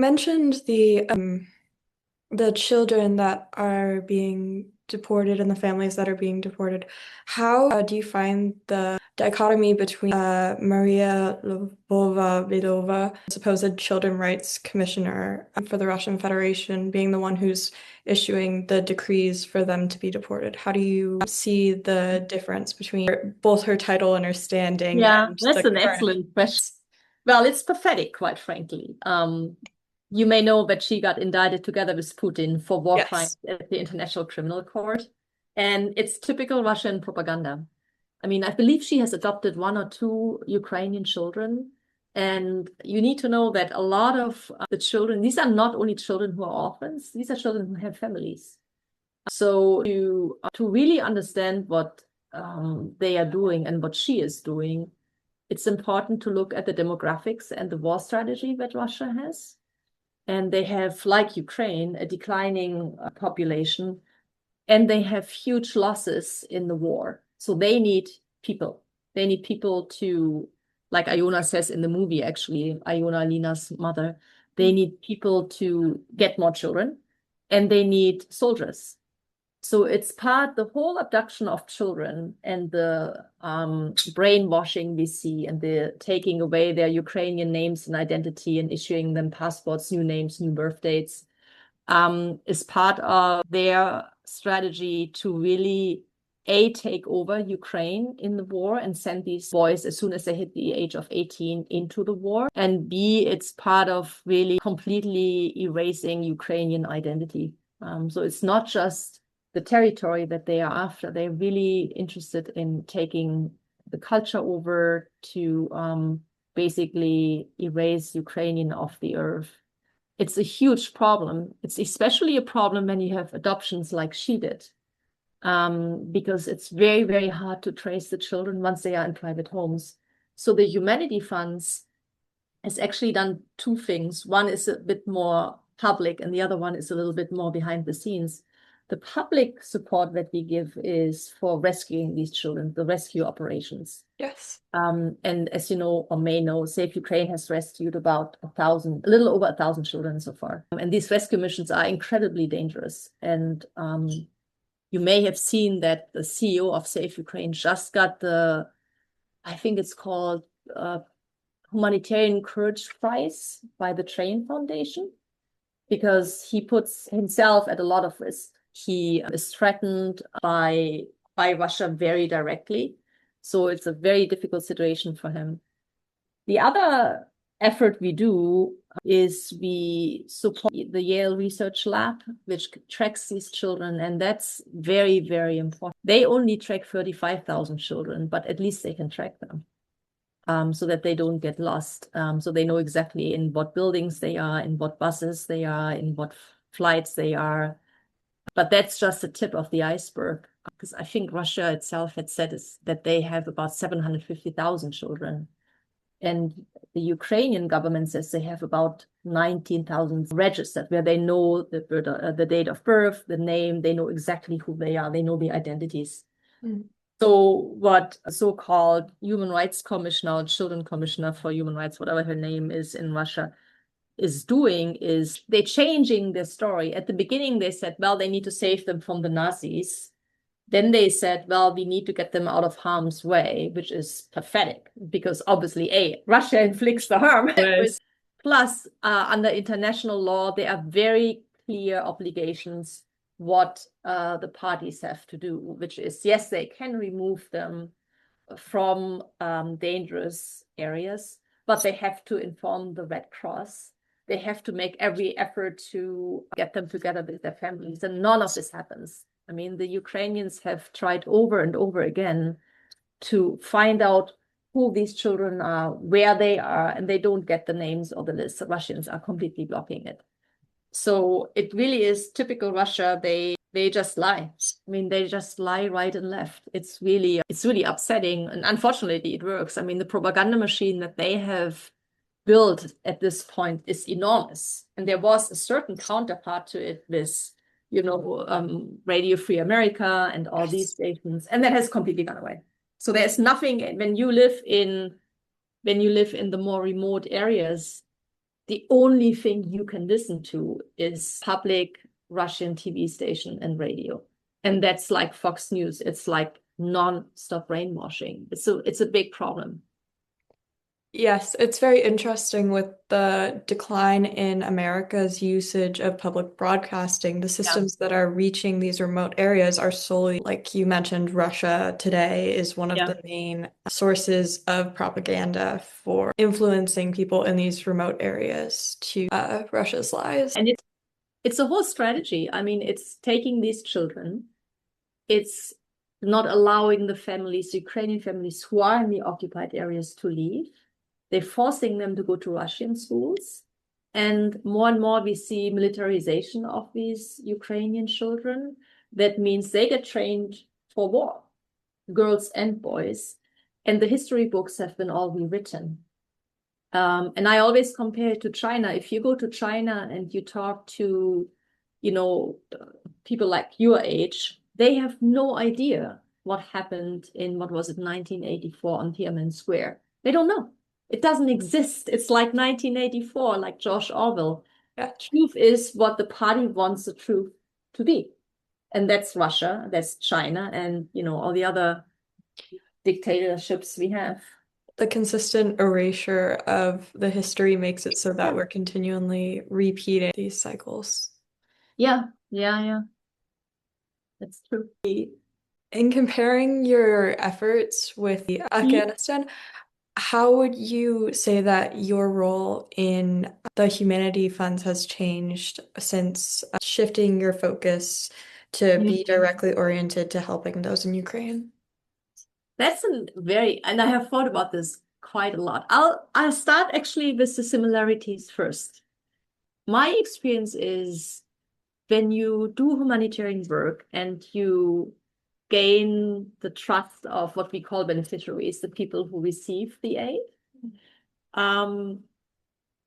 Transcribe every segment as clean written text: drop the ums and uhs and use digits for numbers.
mentioned the children that are being deported and the families that are being deported. How do you find the dichotomy between Maria Lvova-Belova, supposed children rights commissioner for the Russian Federation, being the one who's issuing the decrees for them to be deported? How do you see the difference between both her title and her standing Yeah, and that's the an current? excellent question. Well, it's pathetic, quite frankly. You may know that she got indicted together with Putin for war crimes Yes. at the International Criminal Court. And it's typical Russian propaganda. I mean, I believe she has adopted one or two Ukrainian children. And you need to know that a lot of the children, these are not only children who are orphans, these are children who have families. So to really understand what they are doing and what she is doing, it's important to look at the demographics and the war strategy that Russia has. And they have, like Ukraine, a declining population, and they have huge losses in the war. So they need people. They need people to, like Iona says in the movie, actually, Iona, Lina's mother, they need people to get more children, and they need soldiers. So it's the whole abduction of children and the brainwashing we see and the taking away their Ukrainian names and identity and issuing them passports, new names, new birth dates, is part of their strategy to really take over Ukraine in the war and send these boys as soon as they hit the age of 18 into the war. And B, it's part of really completely erasing Ukrainian identity. So it's not just the territory that they are after. They're really interested in taking the culture over to basically erase Ukrainian off the earth. It's a huge problem. It's especially a problem when you have adoptions like she did, because it's very, very hard to trace the children once they are in private homes. So the Humanity Funds has actually done two things. One is a bit more public, and the other one is a little bit more behind the scenes. The public support that we give is for rescuing these children, the rescue operations. Yes. And as you know or may know, Save Ukraine has rescued about a little over 1,000 children so far. And these rescue missions are incredibly dangerous. And you may have seen that the CEO of Save Ukraine just got I think it's called Humanitarian Courage Prize by the Train Foundation, because he puts himself at a lot of risk. He is threatened by Russia very directly. So it's a very difficult situation for him. The other effort we do is we support the Yale Research Lab, which tracks these children, and that's very, very important. They only track 35,000 children, but at least they can track them. So that they don't get lost. So they know exactly in what buildings they are, in what buses they are, in what flights they are. But that's just the tip of the iceberg, because I think Russia itself had said that they have about 750,000 children. And the Ukrainian government says they have about 19,000 registered, where they know the date of birth, the name, they know exactly who they are, they know the identities. Mm. So what a so-called human rights commissioner or children commissioner for human rights, whatever her name is in Russia, is doing is they're changing their story. At the beginning, they said, well, they need to save them from the Nazis. Then they said, well, we need to get them out of harm's way, which is pathetic because obviously, Russia inflicts the harm. Yes. Plus, under international law, there are very clear obligations what the parties have to do, which is, yes, they can remove them from dangerous areas, but they have to inform the Red Cross. They have to make every effort to get them together with their families, and none of this happens. I mean, the Ukrainians have tried over and over again to find out who these children are, where they are, and they don't get the names or the lists. The Russians are completely blocking it. So it really is typical Russia. They just lie. I mean, they just lie right and left. It's really upsetting. And unfortunately, it works. I mean, the propaganda machine that they have built at this point is enormous. And there was a certain counterpart to it with, Radio Free America and all these stations. And that has completely gone away. So there's nothing when you live in the more remote areas. the only thing you can listen to is public Russian TV station and radio. And that's like Fox News. It's like non-stop brainwashing. So it's a big problem. Yes, it's very interesting with the decline in America's usage of public broadcasting. The Yeah. systems that are reaching these remote areas are solely, like you mentioned, Russia today is one of Yeah. the main sources of propaganda for influencing people in these remote areas to Russia's lies. And it's a whole strategy. I mean, it's taking these children, it's not allowing the families, the Ukrainian families who are in the occupied areas to leave. They're forcing them to go to Russian schools. And more we see militarization of these Ukrainian children. That means they get trained for war, girls and boys. And the history books have been all rewritten. And I always compare it to China. If you go to China and you talk to, people like your age, they have no idea what happened in, what was it, 1984 on Tiananmen Square. They don't know. It doesn't exist. It's like 1984, like George Orwell. Yeah. Truth is what the party wants the truth to be. And that's Russia, that's China, and, all the other dictatorships we have. The consistent erasure of the history makes it so that we're continually repeating these cycles. Yeah. That's true. In comparing your efforts with Afghanistan, how would you say that your role in the humanity funds has changed since shifting your focus to be directly oriented to helping those in Ukraine? That's and I have thought about this quite a lot. I'll start actually with the similarities first. My experience is when you do humanitarian work and you gain the trust of what we call beneficiaries, the people who receive the aid, and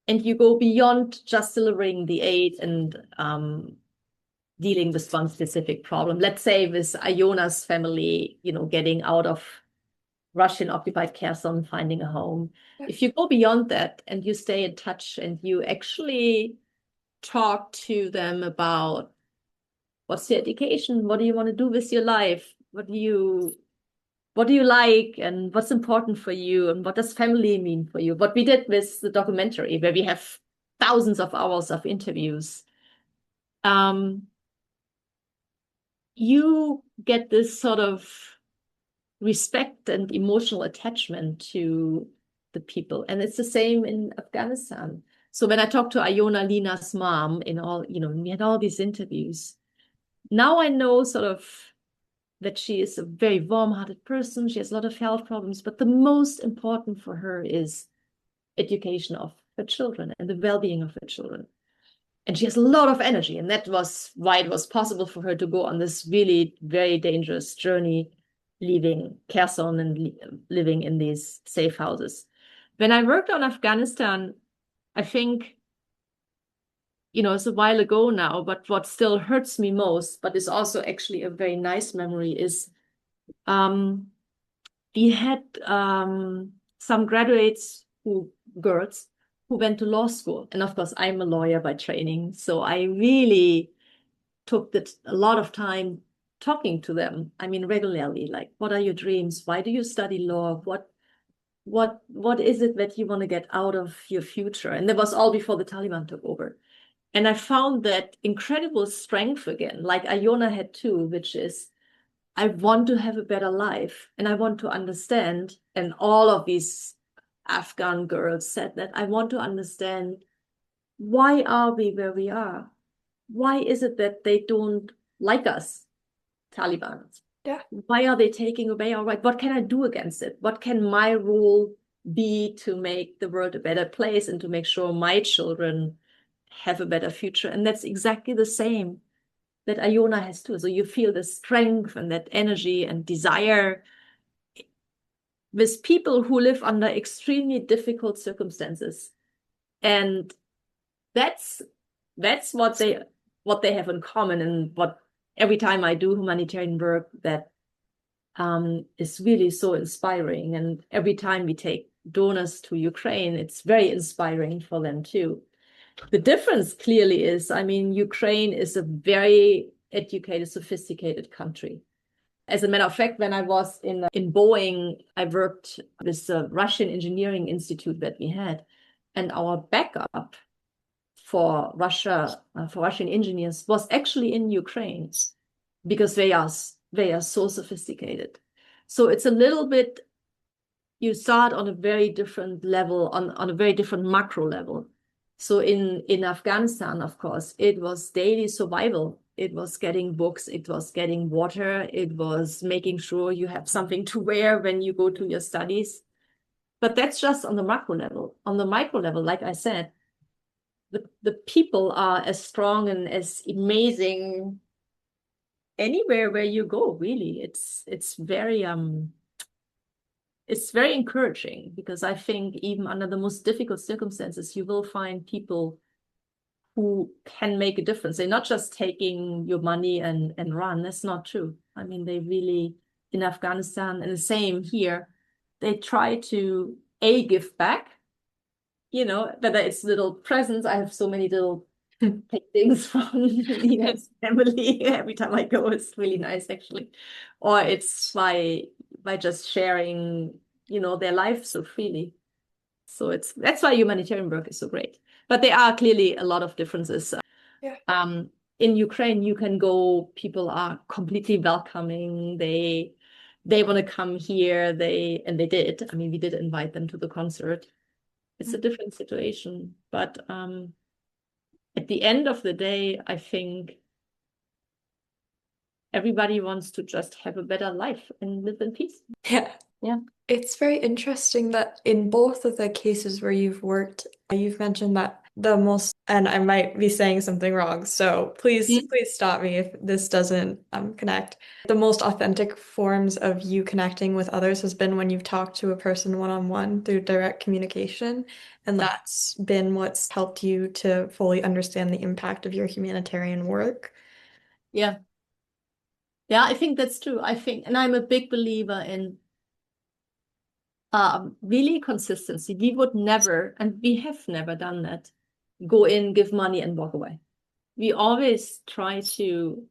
you go beyond just delivering the aid and dealing with one specific problem. Let's say with Iona's family, getting out of Russian occupied Kherson, finding a home. If you go beyond that and you stay in touch and you actually talk to them about what's your education, what do you want to do with your life, what do you like, and what's important for you, and what does family mean for you? What we did with the documentary, where we have thousands of hours of interviews. You get this sort of respect and emotional attachment to the people. And it's the same in Afghanistan. So when I talked to Iona, Lina's mom, we had all these interviews. Now I know sort of that she is a very warm-hearted person. She has a lot of health problems, but the most important for her is education of her children and the well-being of her children. And she has a lot of energy, and that was why it was possible for her to go on this really very dangerous journey, leaving Kherson and living in these safe houses. When I worked on Afghanistan, I think, it's a while ago now, but what still hurts me most, but is also actually a very nice memory, is we had some graduates girls who went to law school. And of course, I'm a lawyer by training. So I really took a lot of time talking to them. I mean, regularly, like, what are your dreams? Why do you study law? What is it that you want to get out of your future? And that was all before the Taliban took over. And I found that incredible strength again, like Iona had too, which is, I want to have a better life and I want to understand. And all of these Afghan girls said that, I want to understand, why are we where we are? Why is it that they don't like us, Taliban? Yeah. Why are they taking away our right? What can I do against it? What can my role be to make the world a better place and to make sure my children have a better future? And that's exactly the same that Iona has too. So you feel the strength and that energy and desire with people who live under extremely difficult circumstances. And that's what they have in common, and what every time I do humanitarian work, that is really so inspiring. And every time we take donors to Ukraine, it's very inspiring for them too. The difference clearly is, I mean, Ukraine is a very educated, sophisticated country. As a matter of fact, when I was in Boeing, I worked with the Russian engineering institute that we had, and our backup for Russia, for Russian engineers, was actually in Ukraine because they are so sophisticated. So it's a little bit, you start on a very different level, on a very different macro level. So in Afghanistan, of course, it was daily survival. It was getting books, it was getting water, it was making sure you have something to wear when you go to your studies. But that's just on the macro level. On the micro level, like I said, the people are as strong and as amazing anywhere where you go, really. It's very encouraging, because I think even under the most difficult circumstances, you will find people who can make a difference. They're not just taking your money and run. That's not true. I mean, they really, in Afghanistan, and the same here, they try to give back, whether it's little presents. I have so many little things from Lina's family every time I go. It's really nice, actually. Or it's by just sharing, their life so freely. So that's why humanitarian work is so great. But there are clearly a lot of differences. Yeah. In Ukraine, you can go, people are completely welcoming. They want to come here. And they did. I mean, we did invite them to the concert. It's a different situation. But at the end of the day, I think everybody wants to just have a better life and live in peace. Yeah. Yeah. It's very interesting that in both of the cases where you've worked, you've mentioned that the most, and I might be saying something wrong, so please stop me if this doesn't connect. The most authentic forms of you connecting with others has been when you've talked to a person one-on-one through direct communication, and that's been what's helped you to fully understand the impact of your humanitarian work. Yeah. Yeah, I think that's true. And I'm a big believer in really consistency. We would never, and we have never done that, go in, give money, and walk away. We always try to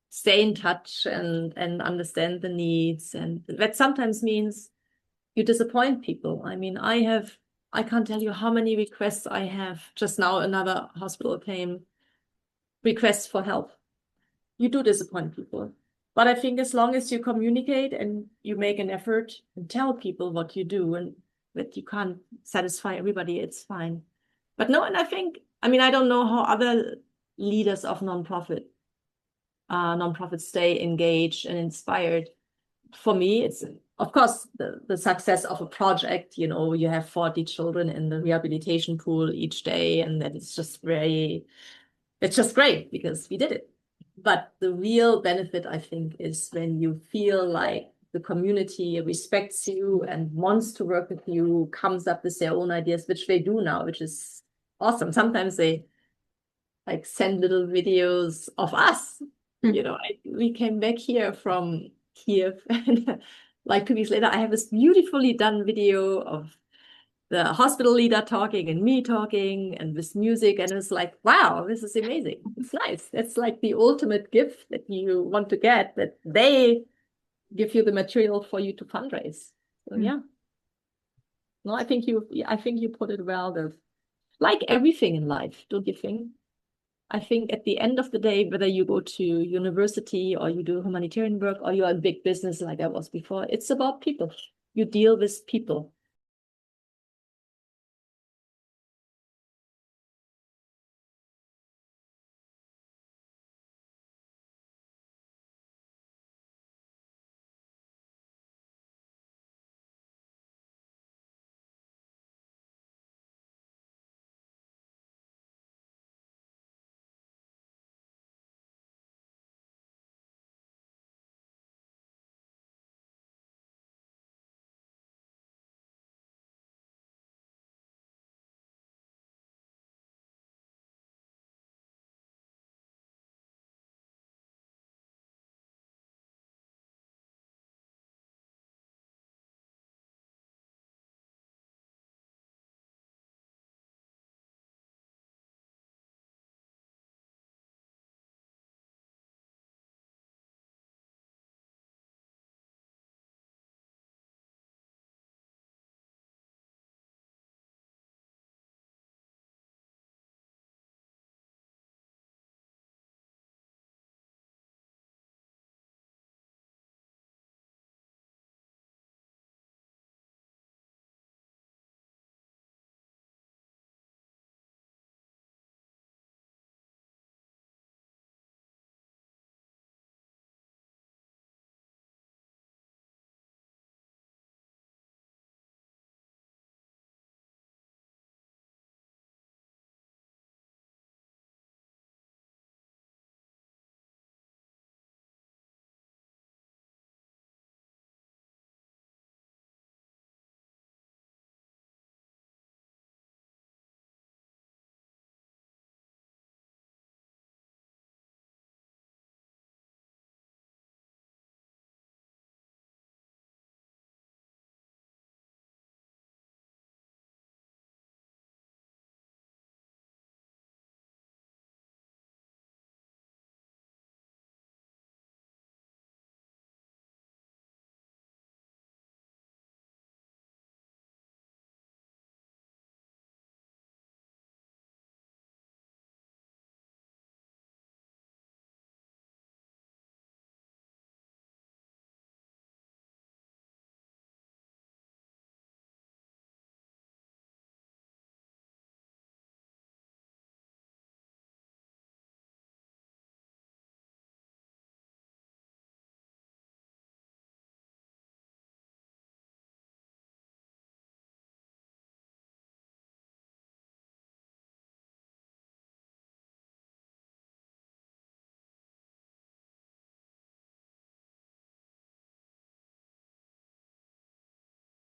stay in touch and understand the needs. And that sometimes means you disappoint people. I mean, I can't tell you how many requests I have. Just now, another hospital came, requests for help. You do disappoint people. But I think as long as you communicate and you make an effort and tell people what you do, and that you can't satisfy everybody, it's fine. But no, and I mean, I don't know how other leaders of nonprofits stay engaged and inspired. For me, it's, of course, the success of a project. You have 40 children in the rehabilitation pool each day, and that is just it's just great because we did it. But the real benefit, I think, is when you feel like the community respects you and wants to work with you, comes up with their own ideas, which they do now, which is awesome. Sometimes they like send little videos of us. We came back here from Kiev, and like 2 weeks later, I have this beautifully done video of the hospital leader talking and me talking and with music, and it's like, wow, this is amazing. It's nice. It's like the ultimate gift that you want to get, that they give you the material for you to fundraise. So yeah. No, I think you put it well. Like everything in life, don't you think? I think at the end of the day, whether you go to university or you do humanitarian work or you're in big business like I was before, it's about people. You deal with people.